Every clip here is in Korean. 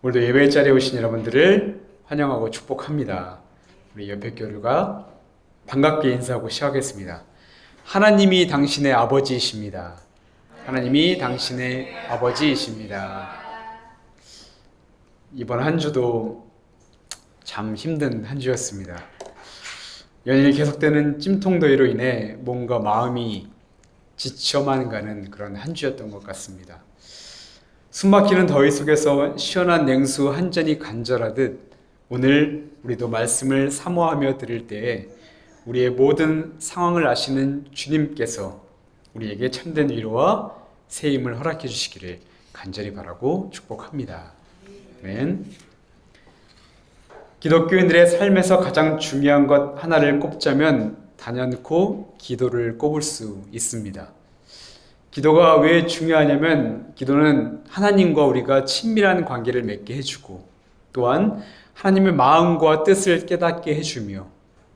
오늘도 예배 자리에 오신 여러분들을 환영하고 축복합니다. 우리 옆에 교류가 반갑게 인사하고 시작하겠습니다. 하나님이 당신의 아버지이십니다. 하나님이 당신의 아버지이십니다. 이번 한 주도 참 힘든 한 주였습니다. 연일 계속되는 찜통더위로 인해 뭔가 마음이 지쳐만 가는 그런 한 주였던 것 같습니다. 숨막히는 더위 속에서 시원한 냉수 한 잔이 간절하듯 오늘 우리도 말씀을 사모하며 들을 때에 우리의 모든 상황을 아시는 주님께서 우리에게 참된 위로와 새 힘을 허락해 주시기를 간절히 바라고 축복합니다. 아멘. 기독교인들의 삶에서 가장 중요한 것 하나를 꼽자면 단연코 기도를 꼽을 수 있습니다. 기도가 왜 중요하냐면 기도는 하나님과 우리가 친밀한 관계를 맺게 해주고 또한 하나님의 마음과 뜻을 깨닫게 해주며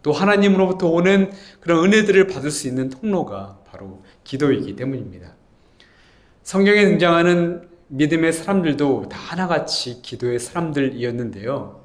또 하나님으로부터 오는 그런 은혜들을 받을 수 있는 통로가 바로 기도이기 때문입니다. 성경에 등장하는 믿음의 사람들도 다 하나같이 기도의 사람들이었는데요.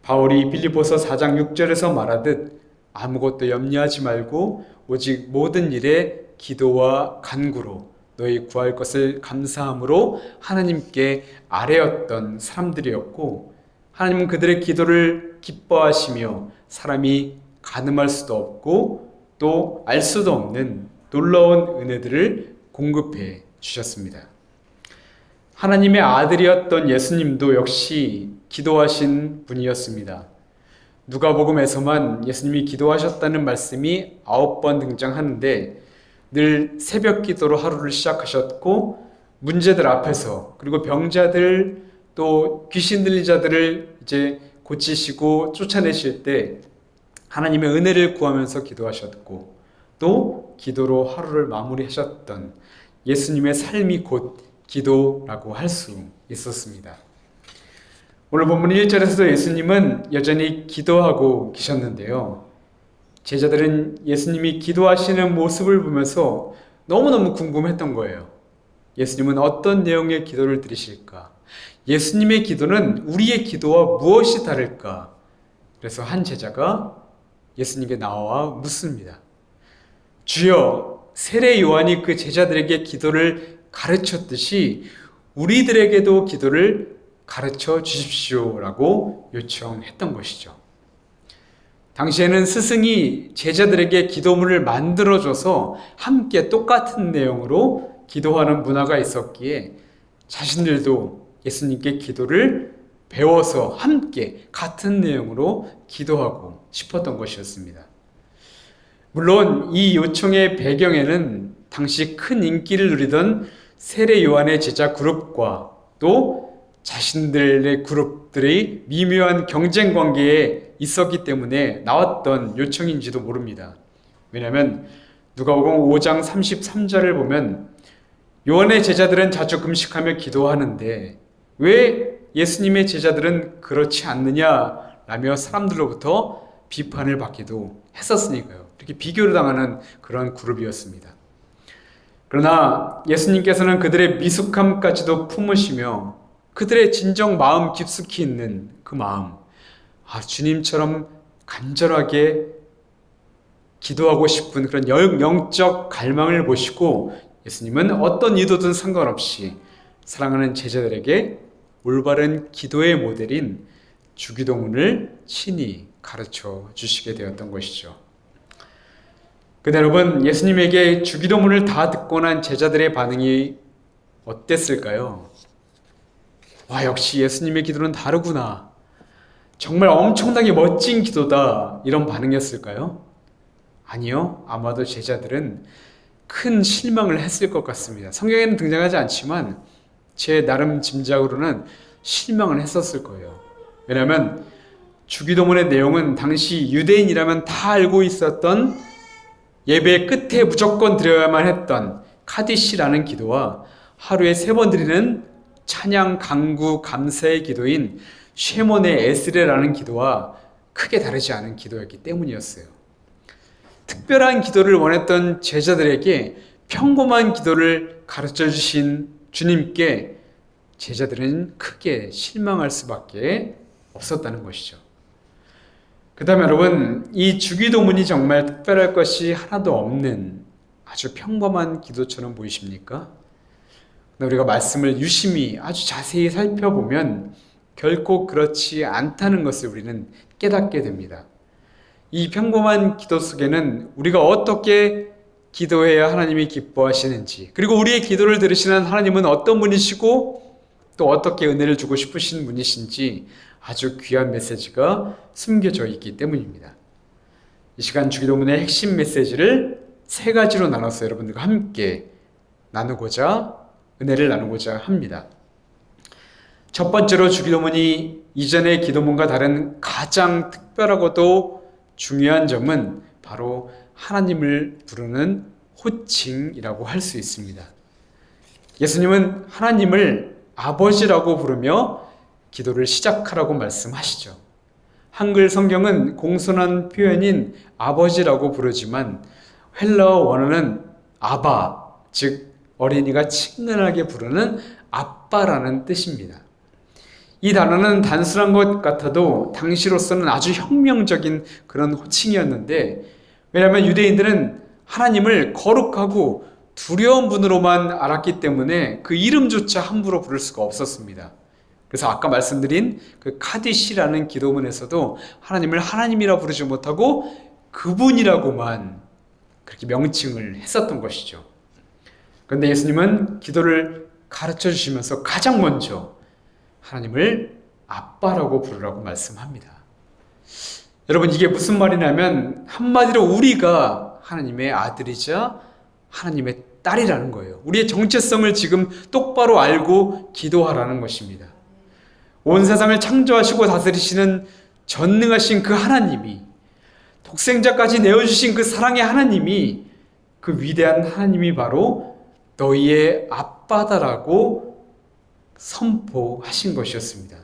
바울이 빌립보서 4장 6절에서 말하듯 아무것도 염려하지 말고 오직 모든 일에 기도와 간구로 너희 구할 것을 감사함으로 하나님께 아뢰었던 사람들이었고 하나님은 그들의 기도를 기뻐하시며 사람이 가늠할 수도 없고 또 알 수도 없는 놀라운 은혜들을 공급해 주셨습니다. 하나님의 아들이었던 예수님도 역시 기도하신 분이었습니다. 누가복음에서만 예수님이 기도하셨다는 말씀이 9번 등장하는데 늘 새벽 기도로 하루를 시작하셨고 문제들 앞에서 그리고 병자들 또 귀신 들린 자들을 이제 고치시고 쫓아내실 때 하나님의 은혜를 구하면서 기도하셨고 또 기도로 하루를 마무리하셨던 예수님의 삶이 곧 기도라고 할 수 있었습니다. 오늘 본문 1절에서도 예수님은 여전히 기도하고 계셨는데요. 제자들은 예수님이 기도하시는 모습을 보면서 너무너무 궁금했던 거예요. 예수님은 어떤 내용의 기도를 드리실까? 예수님의 기도는 우리의 기도와 무엇이 다를까? 그래서 한 제자가 예수님께 나와 묻습니다. 주여, 세례 요한이 그 제자들에게 기도를 가르쳤듯이 우리들에게도 기도를 가르쳐 주십시오라고 요청했던 것이죠. 당시에는 스승이 제자들에게 기도문을 만들어줘서 함께 똑같은 내용으로 기도하는 문화가 있었기에 자신들도 예수님께 기도를 배워서 함께 같은 내용으로 기도하고 싶었던 것이었습니다. 물론 이 요청의 배경에는 당시 큰 인기를 누리던 세례 요한의 제자 그룹과 또 자신들의 그룹들이 미묘한 경쟁 관계에 있었기 때문에 나왔던 요청인지도 모릅니다. 왜냐하면 누가복음 5장 33절을 보면 요한의 제자들은 자주 금식하며 기도하는데 왜 예수님의 제자들은 그렇지 않느냐라며 사람들로부터 비판을 받기도 했었으니까요. 이렇게 비교를 당하는 그런 그룹이었습니다. 그러나 예수님께서는 그들의 미숙함까지도 품으시며 그들의 진정 마음 깊숙이 있는 그 마음, 주님처럼 간절하게 기도하고 싶은 그런 영적 갈망을 보시고 예수님은 어떤 의도든 상관없이 사랑하는 제자들에게 올바른 기도의 모델인 주기도문을 친히 가르쳐 주시게 되었던 것이죠. 근데 여러분, 예수님에게 주기도문을 다 듣고 난 제자들의 반응이 어땠을까요? 와, 역시 예수님의 기도는 다르구나. 정말 엄청나게 멋진 기도다. 이런 반응이었을까요? 아니요. 아마도 제자들은 큰 실망을 했을 것 같습니다. 성경에는 등장하지 않지만 제 나름 짐작으로는 실망을 했었을 거예요. 왜냐하면 주기도문의 내용은 당시 유대인이라면 다 알고 있었던 예배 끝에 무조건 드려야만 했던 카디시라는 기도와 하루에 3번 드리는 찬양, 간구, 감사의 기도인 쉐몬의 에스레라는 기도와 크게 다르지 않은 기도였기 때문이었어요. 특별한 기도를 원했던 제자들에게 평범한 기도를 가르쳐 주신 주님께 제자들은 크게 실망할 수밖에 없었다는 것이죠. 그 다음에 여러분, 이 주기도문이 정말 특별할 것이 하나도 없는 아주 평범한 기도처럼 보이십니까? 우리가 말씀을 유심히 아주 자세히 살펴보면 결코 그렇지 않다는 것을 우리는 깨닫게 됩니다. 이 평범한 기도 속에는 우리가 어떻게 기도해야 하나님이 기뻐하시는지, 그리고 우리의 기도를 들으시는 하나님은 어떤 분이시고 또 어떻게 은혜를 주고 싶으신 분이신지 아주 귀한 메시지가 숨겨져 있기 때문입니다. 이 시간 주기도문의 핵심 메시지를 세 가지로 나눠서 여러분들과 함께 나누고자, 은혜를 나누고자 합니다. 첫 번째로 주기도문이 이전의 기도문과 다른 가장 특별하고도 중요한 점은 바로 하나님을 부르는 호칭이라고 할 수 있습니다. 예수님은 하나님을 아버지라고 부르며 기도를 시작하라고 말씀하시죠. 한글 성경은 공손한 표현인 아버지라고 부르지만 헬라어 원어는 아바, 즉 어린이가 친근하게 부르는 아빠라는 뜻입니다. 이 단어는 단순한 것 같아도 당시로서는 아주 혁명적인 그런 호칭이었는데, 왜냐하면 유대인들은 하나님을 거룩하고 두려운 분으로만 알았기 때문에 그 이름조차 함부로 부를 수가 없었습니다. 그래서 아까 말씀드린 그 카디시라는 기도문에서도 하나님을 하나님이라 부르지 못하고 그분이라고만 그렇게 명칭을 했었던 것이죠. 그런데 예수님은 기도를 가르쳐 주시면서 가장 먼저 하나님을 아빠라고 부르라고 말씀합니다. 여러분, 이게 무슨 말이냐면 한마디로 우리가 하나님의 아들이자 하나님의 딸이라는 거예요. 우리의 정체성을 지금 똑바로 알고 기도하라는 것입니다. 온 세상을 창조하시고 다스리시는 전능하신 그 하나님이, 독생자까지 내어주신 그 사랑의 하나님이, 그 위대한 하나님이 바로 너희의 아빠다라고 선포하신 것이었습니다.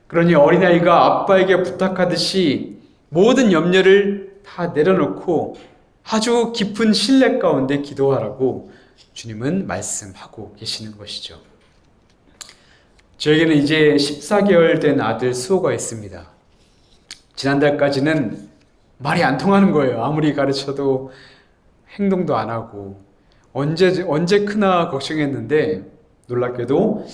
그러니 어린아이가 아빠에게 부탁하듯이 모든 염려를 다 내려놓고 아주 깊은 신뢰 가운데 기도하라고 주님은 말씀하고 계시는 것이죠. 저에게는 이제 14개월 된 아들 수호가 있습니다. 지난달까지는 말이 안 통하는 거예요. 아무리 가르쳐도 행동도 안 하고 언제 크나 걱정했는데 놀랍게도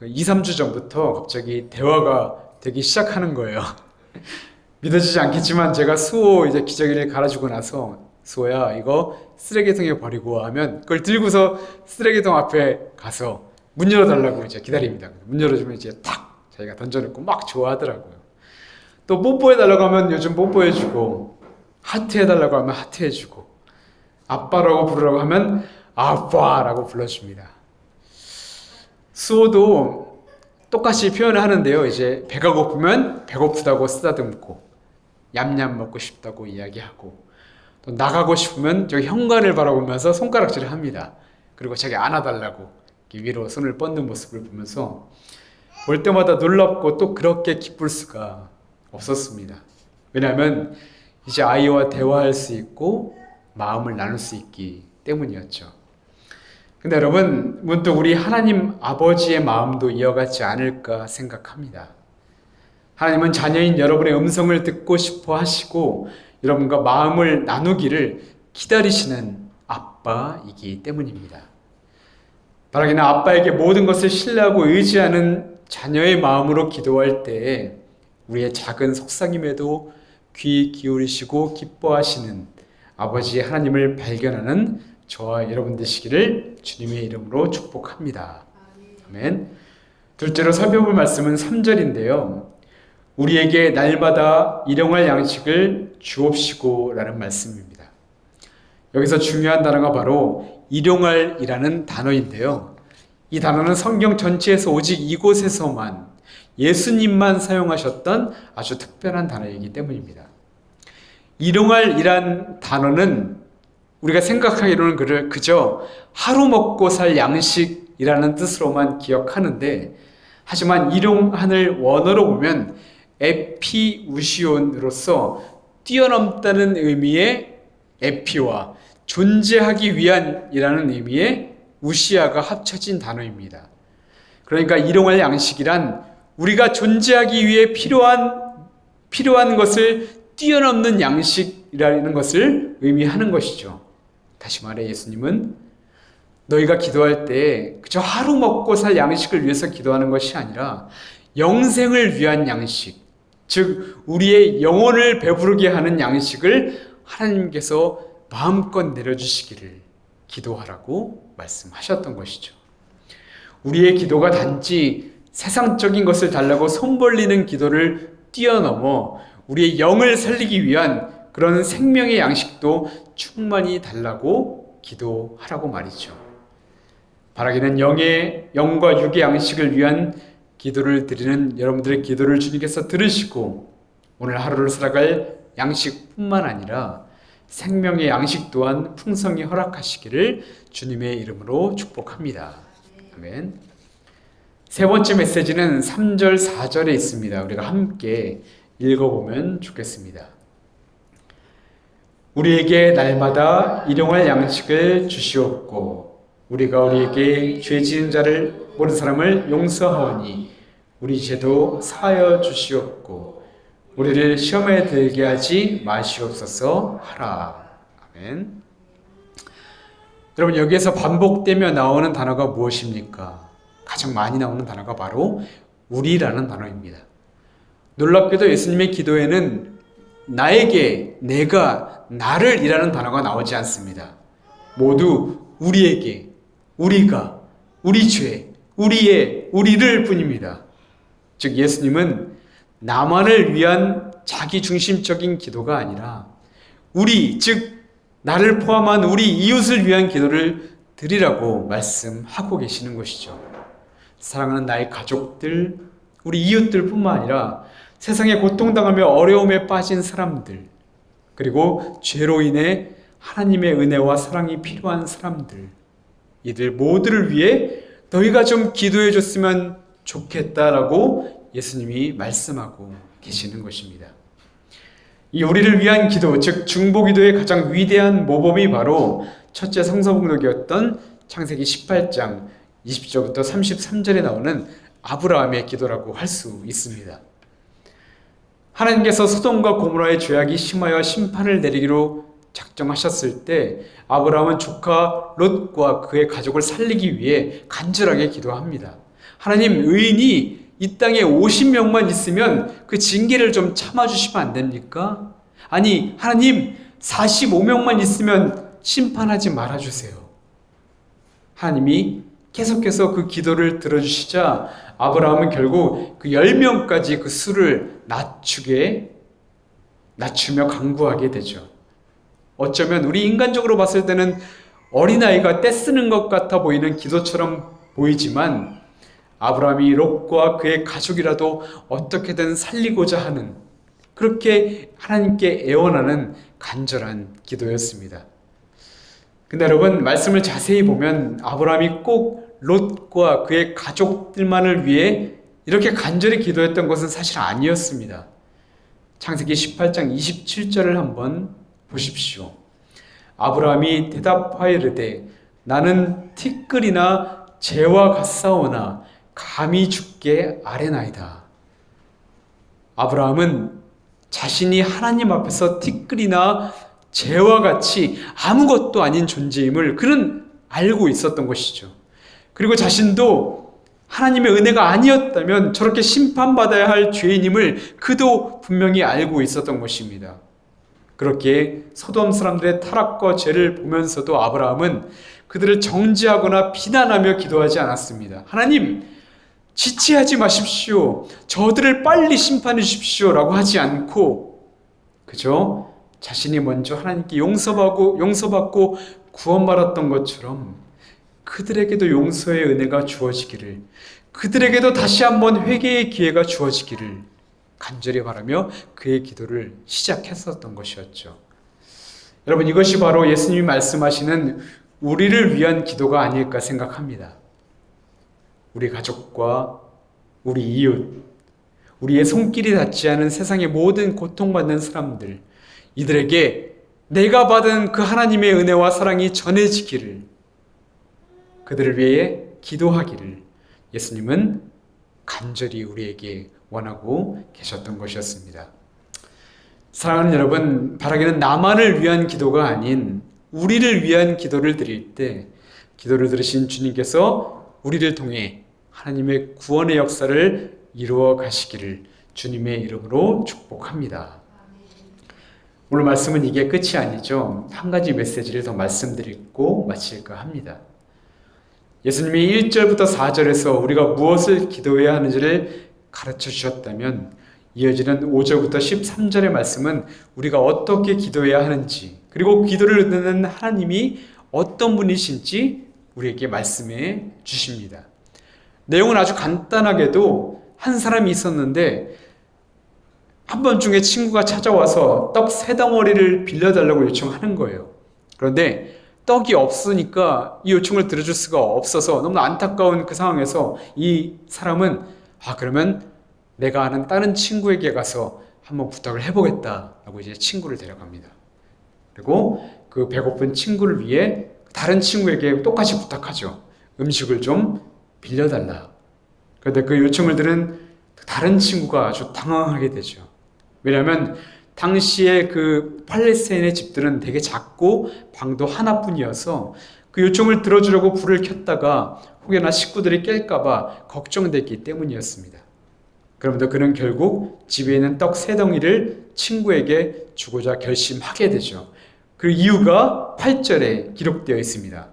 2, 3주 전부터 갑자기 대화가 되기 시작하는 거예요. 믿어지지 않겠지만 제가 수호 이제 기저귀를 갈아주고 나서 수호야 이거 쓰레기통에 버리고 하면 그걸 들고서 쓰레기통 앞에 가서 문 열어달라고 이제 기다립니다. 문 열어주면 이제 탁 자기가 던져놓고 막 좋아하더라고요. 또 뽀뽀해달라고 하면 요즘 뽀뽀해주고, 하트해달라고 하면 하트해주고, 아빠라고 부르라고 하면 아빠라고 불러줍니다. 수호도 똑같이 표현을 하는데요. 이제 배가 고프면 배고프다고 쓰다듬고, 얌얌 먹고 싶다고 이야기하고, 또 나가고 싶으면 저 현관을 바라보면서 손가락질을 합니다. 그리고 자기 안아달라고 위로 손을 뻗는 모습을 보면서 볼 때마다 놀랍고 또 그렇게 기쁠 수가 없었습니다. 왜냐하면 이제 아이와 대화할 수 있고 마음을 나눌 수 있기 때문이었죠. 근데 여러분, 문득 우리 하나님 아버지의 마음도 이어가지 않을까 생각합니다. 하나님은 자녀인 여러분의 음성을 듣고 싶어 하시고 여러분과 마음을 나누기를 기다리시는 아빠이기 때문입니다. 바라기는 아빠에게 모든 것을 신뢰하고 의지하는 자녀의 마음으로 기도할 때에 우리의 작은 속삭임에도 귀 기울이시고 기뻐하시는 아버지 하나님을 발견하는 저와 여러분 되시기를 주님의 이름으로 축복합니다. 아멘. 둘째로 살펴볼 말씀은 3절인데요. 우리에게 날마다 일용할 양식을 주옵시고 라는 말씀입니다. 여기서 중요한 단어가 바로 일용할이라는 단어인데요. 이 단어는 성경 전체에서 오직 이곳에서만 예수님만 사용하셨던 아주 특별한 단어이기 때문입니다. 일용할이란 단어는 우리가 생각하기로는 그를 그저 하루 먹고 살 양식이라는 뜻으로만 기억하는데, 하지만 일용한을 원어로 보면 에피우시온으로서 뛰어넘다는 의미의 에피와 존재하기 위한이라는 의미의 우시아가 합쳐진 단어입니다. 그러니까 일용할 양식이란 우리가 존재하기 위해 필요한 것을 뛰어넘는 양식이라는 것을 의미하는 것이죠. 다시 말해 예수님은 너희가 기도할 때 그저 하루 먹고 살 양식을 위해서 기도하는 것이 아니라 영생을 위한 양식, 즉 우리의 영혼을 배부르게 하는 양식을 하나님께서 마음껏 내려주시기를 기도하라고 말씀하셨던 것이죠. 우리의 기도가 단지 세상적인 것을 달라고 손 벌리는 기도를 뛰어넘어 우리의 영을 살리기 위한 그런 생명의 양식도 충만히 달라고 기도하라고 말이죠. 바라기는 영과 육의 양식을 위한 기도를 드리는 여러분들의 기도를 주님께서 들으시고 오늘 하루를 살아갈 양식뿐만 아니라 생명의 양식 또한 풍성히 허락하시기를 주님의 이름으로 축복합니다. 아멘. 세 번째 메시지는 3절, 4절에 있습니다. 우리가 함께 읽어보면 좋겠습니다. 우리에게 날마다 일용할 양식을 주시옵고 우리가 우리에게 죄 지은 자를 모든 사람을 용서하오니 우리 죄도 사하여 주시옵고 우리를 시험에 들게 하지 마시옵소서 하라. 아멘. 여러분 여기에서 반복되며 나오는 단어가 무엇입니까? 가장 많이 나오는 단어가 바로 우리라는 단어입니다. 놀랍게도 예수님의 기도에는 나에게, 내가, 나를 이라는 단어가 나오지 않습니다. 모두 우리에게, 우리가, 우리 죄, 우리를 뿐입니다. 즉 예수님은 나만을 위한 자기중심적인 기도가 아니라 우리, 즉 나를 포함한 우리 이웃을 위한 기도를 드리라고 말씀하고 계시는 것이죠. 사랑하는 나의 가족들, 우리 이웃들 뿐만 아니라 세상에 고통당하며 어려움에 빠진 사람들, 그리고 죄로 인해 하나님의 은혜와 사랑이 필요한 사람들, 이들 모두를 위해 너희가 좀 기도해 줬으면 좋겠다라고 예수님이 말씀하고 계시는 것입니다. 이 우리를 위한 기도, 즉 중보기도의 가장 위대한 모범이 바로 첫째 성서봉독이었던 창세기 18장 20절부터 33절에 나오는 아브라함의 기도라고 할 수 있습니다. 하나님께서 소돔과 고모라의 죄악이 심하여 심판을 내리기로 작정하셨을 때 아브라함은 조카 롯과 그의 가족을 살리기 위해 간절하게 기도합니다. 하나님, 의인이 이 땅에 50명만 있으면 그 징계를 좀 참아주시면 안 됩니까? 아니, 하나님 45명만 있으면 심판하지 말아주세요. 하나님이 계속해서 그 기도를 들어주시자 아브라함은 결국 그 10명까지 그 수를 낮추며 강구하게 되죠. 어쩌면 우리 인간적으로 봤을 때는 어린아이가 떼쓰는 것 같아 보이는 기도처럼 보이지만 아브라함이 롯과 그의 가족이라도 어떻게든 살리고자 하는, 그렇게 하나님께 애원하는 간절한 기도였습니다. 근데 여러분, 말씀을 자세히 보면 아브라함이 꼭 롯과 그의 가족들만을 위해 이렇게 간절히 기도했던 것은 사실 아니었습니다. 창세기 18장 27절을 한번 보십시오. 아브라함이 대답하이르되 나는 티끌이나 재와 같사오나 감히 죽게 아뢰나이다. 아브라함은 자신이 하나님 앞에서 티끌이나 재와 같이 아무것도 아닌 존재임을 그는 알고 있었던 것이죠. 그리고 자신도 하나님의 은혜가 아니었다면 저렇게 심판받아야 할 죄인임을 그도 분명히 알고 있었던 것입니다. 그렇게 소돔 사람들의 타락과 죄를 보면서도 아브라함은 그들을 정죄하거나 비난하며 기도하지 않았습니다. 하나님, 지체하지 마십시오. 저들을 빨리 심판해 주십시오. 라고 하지 않고 그저 자신이 먼저 하나님께 용서받고 구원받았던 것처럼 그들에게도 용서의 은혜가 주어지기를, 그들에게도 다시 한번 회개의 기회가 주어지기를 간절히 바라며 그의 기도를 시작했었던 것이었죠. 여러분, 이것이 바로 예수님이 말씀하시는 우리를 위한 기도가 아닐까 생각합니다. 우리 가족과 우리 이웃, 우리의 손길이 닿지 않은 세상의 모든 고통받는 사람들, 이들에게 내가 받은 그 하나님의 은혜와 사랑이 전해지기를, 그들을 위해 기도하기를 예수님은 간절히 우리에게 원하고 계셨던 것이었습니다. 사랑하는 여러분, 바라기는 나만을 위한 기도가 아닌 우리를 위한 기도를 드릴 때 기도를 들으신 주님께서 우리를 통해 하나님의 구원의 역사를 이루어 가시기를 주님의 이름으로 축복합니다. 오늘 말씀은 이게 끝이 아니죠. 한 가지 메시지를 더 말씀드리고 마칠까 합니다. 예수님이 1절부터 4절에서 우리가 무엇을 기도해야 하는지를 가르쳐 주셨다면 이어지는 5절부터 13절의 말씀은 우리가 어떻게 기도해야 하는지 그리고 기도를 듣는 하나님이 어떤 분이신지 우리에게 말씀해 주십니다. 내용은 아주 간단하게도 한 사람이 있었는데 한밤중에 친구가 찾아와서 떡 3덩어리를 빌려달라고 요청하는 거예요. 그런데 떡이 없으니까 이 요청을 들어줄 수가 없어서 너무 안타까운 그 상황에서 이 사람은 그러면 내가 아는 다른 친구에게 가서 한번 부탁을 해보겠다라고 이제 친구를 데려갑니다. 그리고 그 배고픈 친구를 위해 다른 친구에게 똑같이 부탁하죠. 음식을 좀 빌려달라. 그런데 그 요청을 들은 다른 친구가 아주 당황하게 되죠. 왜냐하면 당시에 그 팔레스타인의 집들은 되게 작고 방도 하나뿐이어서 그 요청을 들어주려고 불을 켰다가 혹여나 식구들이 깰까봐 걱정됐기 때문이었습니다. 그러면서 그는 결국 집에 있는 떡 3덩이를 친구에게 주고자 결심하게 되죠. 그 이유가 8절에 기록되어 있습니다.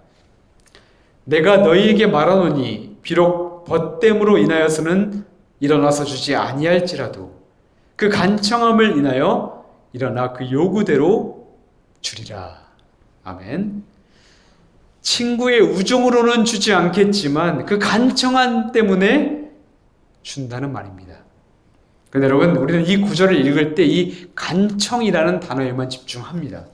내가 너희에게 말하노니 비록 벗됨으로 인하여서는 일어나서 주지 아니할지라도 그 간청함을 인하여 일어나 그 요구대로 주리라. 아멘. 친구의 우정으로는 주지 않겠지만 그 간청함 때문에 준다는 말입니다. 그런데 여러분, 우리는 이 구절을 읽을 때 이 간청이라는 단어에만 집중합니다.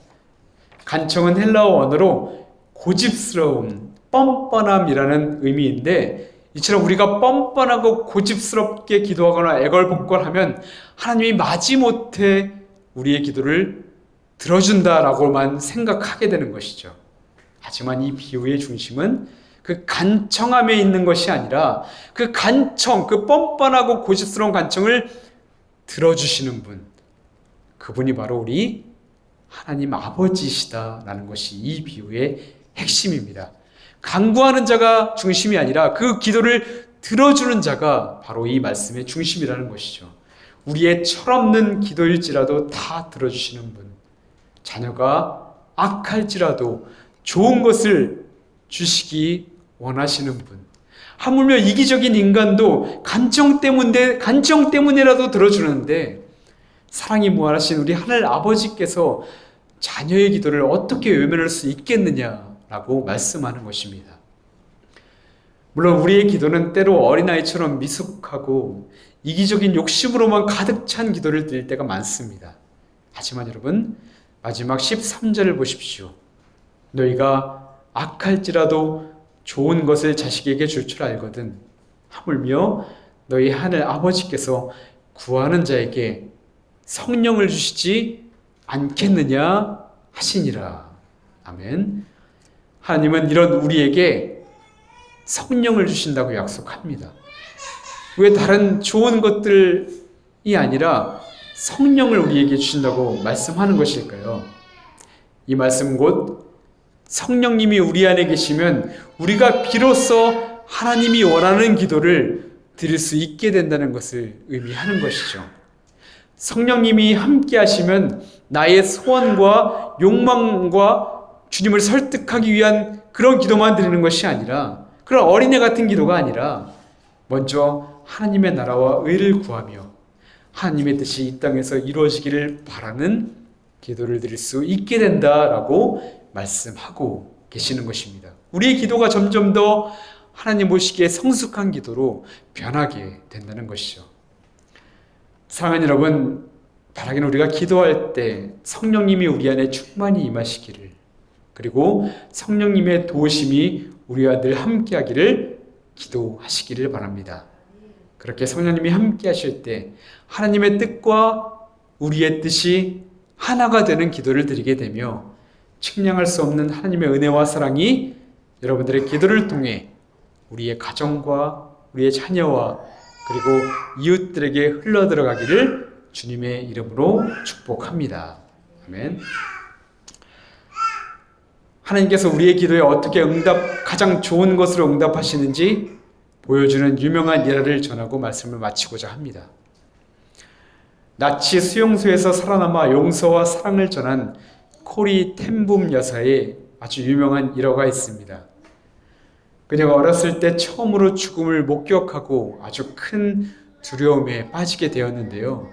간청은 헬라어 원어로 고집스러움, 뻔뻔함이라는 의미인데 이처럼 우리가 뻔뻔하고 고집스럽게 기도하거나 애걸복걸하면 하나님이 마지못해 우리의 기도를 들어준다라고만 생각하게 되는 것이죠. 하지만 이 비유의 중심은 그 간청함에 있는 것이 아니라 그 간청, 그 뻔뻔하고 고집스러운 간청을 들어주시는 분, 그분이 바로 우리 하나님 아버지시다라는 것이 이 비유의 핵심입니다. 간구하는 자가 중심이 아니라 그 기도를 들어주는 자가 바로 이 말씀의 중심이라는 것이죠. 우리의 철없는 기도일지라도 다 들어주시는 분, 자녀가 악할지라도 좋은 것을 주시기 원하시는 분, 하물며 이기적인 인간도 간청 때문에라도 들어주는데 사랑이 무한하신 우리 하늘 아버지께서 자녀의 기도를 어떻게 외면할 수 있겠느냐라고 말씀하는 것입니다. 물론 우리의 기도는 때로 어린아이처럼 미숙하고 이기적인 욕심으로만 가득 찬 기도를 드릴 때가 많습니다. 하지만 여러분, 마지막 13절을 보십시오. 너희가 악할지라도 좋은 것을 자식에게 줄 줄 알거든 하물며 너희 하늘 아버지께서 구하는 자에게 성령을 주시지 않겠느냐 하시니라. 아멘. 하나님은 이런 우리에게 성령을 주신다고 약속합니다. 왜 다른 좋은 것들이 아니라 성령을 우리에게 주신다고 말씀하는 것일까요? 이 말씀 곧 성령님이 우리 안에 계시면 우리가 비로소 하나님이 원하는 기도를 드릴 수 있게 된다는 것을 의미하는 것이죠. 성령님이 함께 하시면 나의 소원과 욕망과 주님을 설득하기 위한 그런 기도만 드리는 것이 아니라, 그런 어린애 같은 기도가 아니라 먼저 하나님의 나라와 의를 구하며 하나님의 뜻이 이 땅에서 이루어지기를 바라는 기도를 드릴 수 있게 된다라고 말씀하고 계시는 것입니다. 우리의 기도가 점점 더 하나님 보시기에 성숙한 기도로 변하게 된다는 것이죠. 사랑하는 여러분, 바라기는 우리가 기도할 때 성령님이 우리 안에 충만히 임하시기를, 그리고 성령님의 도우심이 우리와 늘 함께하기를 기도하시기를 바랍니다. 그렇게 성령님이 함께 하실 때 하나님의 뜻과 우리의 뜻이 하나가 되는 기도를 드리게 되며 측량할 수 없는 하나님의 은혜와 사랑이 여러분들의 기도를 통해 우리의 가정과 우리의 자녀와 그리고 이웃들에게 흘러들어가기를 주님의 이름으로 축복합니다. 아멘. 하나님께서 우리의 기도에 어떻게 가장 좋은 것으로 응답하시는지 보여주는 유명한 일화를 전하고 말씀을 마치고자 합니다. 나치 수용소에서 살아남아 용서와 사랑을 전한 코리 텐붐 여사의 아주 유명한 일화가 있습니다. 그녀가 어렸을 때 처음으로 죽음을 목격하고 아주 큰 두려움에 빠지게 되었는데요.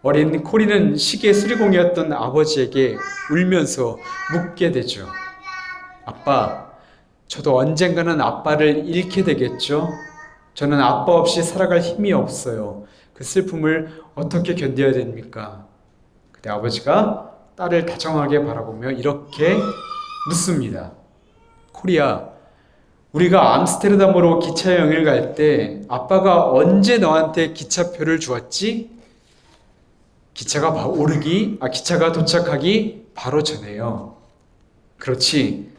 어린 코리는 시계 수리공이었던 아버지에게 울면서 묻게 되죠. 아빠, 저도 언젠가는 아빠를 잃게 되겠죠? 저는 아빠 없이 살아갈 힘이 없어요. 그 슬픔을 어떻게 견뎌야 됩니까? 그때 아버지가 딸을 다정하게 바라보며 이렇게 묻습니다. 코리야, 우리가 암스테르담으로 기차 여행을 갈 때 아빠가 언제 너한테 기차표를 주었지? 기차가 도착하기 바로 전에요. 그렇지.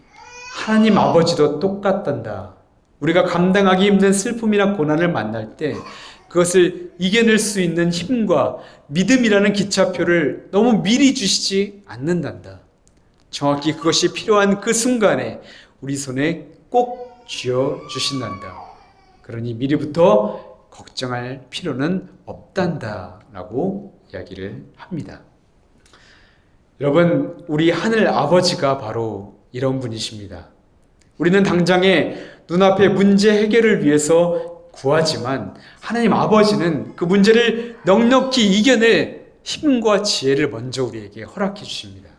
하나님 아버지도 똑같단다. 우리가 감당하기 힘든 슬픔이나 고난을 만날 때 그것을 이겨낼 수 있는 힘과 믿음이라는 기차표를 너무 미리 주시지 않는단다. 정확히 그것이 필요한 그 순간에 우리 손에 꼭 쥐어주신단다. 그러니 미리부터 걱정할 필요는 없단다 라고 이야기를 합니다. 여러분, 우리 하늘 아버지가 바로 이런 분이십니다. 우리는 당장에 눈앞의 문제 해결을 위해서 구하지만 하나님 아버지는 그 문제를 넉넉히 이겨낼 힘과 지혜를 먼저 우리에게 허락해 주십니다.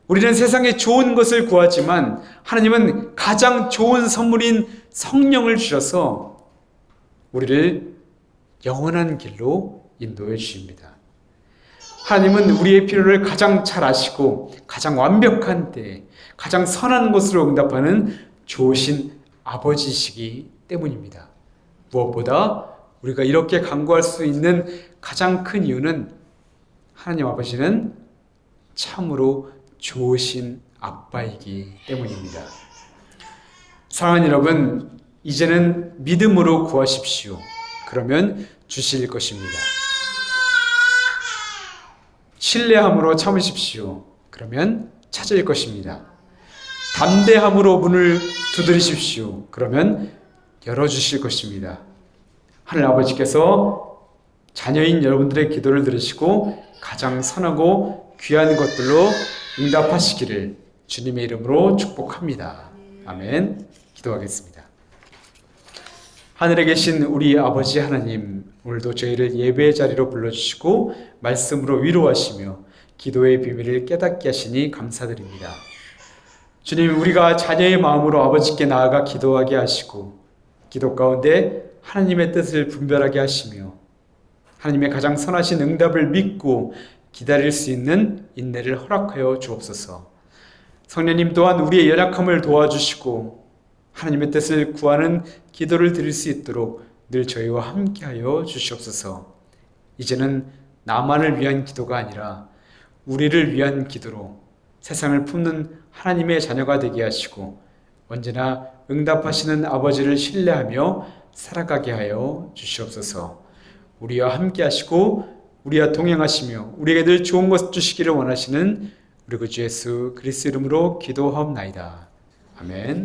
우리는 세상에 좋은 것을 구하지만 하나님은 가장 좋은 선물인 성령을 주셔서 우리를 영원한 길로 인도해 주십니다. 하나님은 우리의 필요를 가장 잘 아시고 가장 완벽한 때에 가장 선한 것으로 응답하는 좋으신 아버지시기 때문입니다. 무엇보다 우리가 이렇게 간구할 수 있는 가장 큰 이유는 하나님 아버지는 참으로 좋으신 아빠이기 때문입니다. 사랑하는 여러분, 이제는 믿음으로 구하십시오. 그러면 주실 것입니다. 신뢰함으로 참으십시오. 그러면 찾을 것입니다. 담대함으로 문을 두드리십시오. 그러면 열어주실 것입니다. 하늘 아버지께서 자녀인 여러분들의 기도를 들으시고 가장 선하고 귀한 것들로 응답하시기를 주님의 이름으로 축복합니다. 아멘. 기도하겠습니다. 하늘에 계신 우리 아버지 하나님, 오늘도 저희를 예배의 자리로 불러주시고 말씀으로 위로하시며 기도의 비밀을 깨닫게 하시니 감사드립니다. 주님, 우리가 자녀의 마음으로 아버지께 나아가 기도하게 하시고 기도 가운데 하나님의 뜻을 분별하게 하시며 하나님의 가장 선하신 응답을 믿고 기다릴 수 있는 인내를 허락하여 주옵소서. 성령님 또한 우리의 연약함을 도와주시고 하나님의 뜻을 구하는 기도를 드릴 수 있도록 늘 저희와 함께하여 주시옵소서. 이제는 나만을 위한 기도가 아니라 우리를 위한 기도로 세상을 품는 하나님의 자녀가 되게 하시고 언제나 응답하시는 아버지를 신뢰하며 살아가게 하여 주시옵소서. 우리와 함께 하시고 우리와 동행하시며 우리에게 늘 좋은 것 주시기를 원하시는 우리 구주 예수 그리스도 이름으로 기도하옵나이다. 아멘.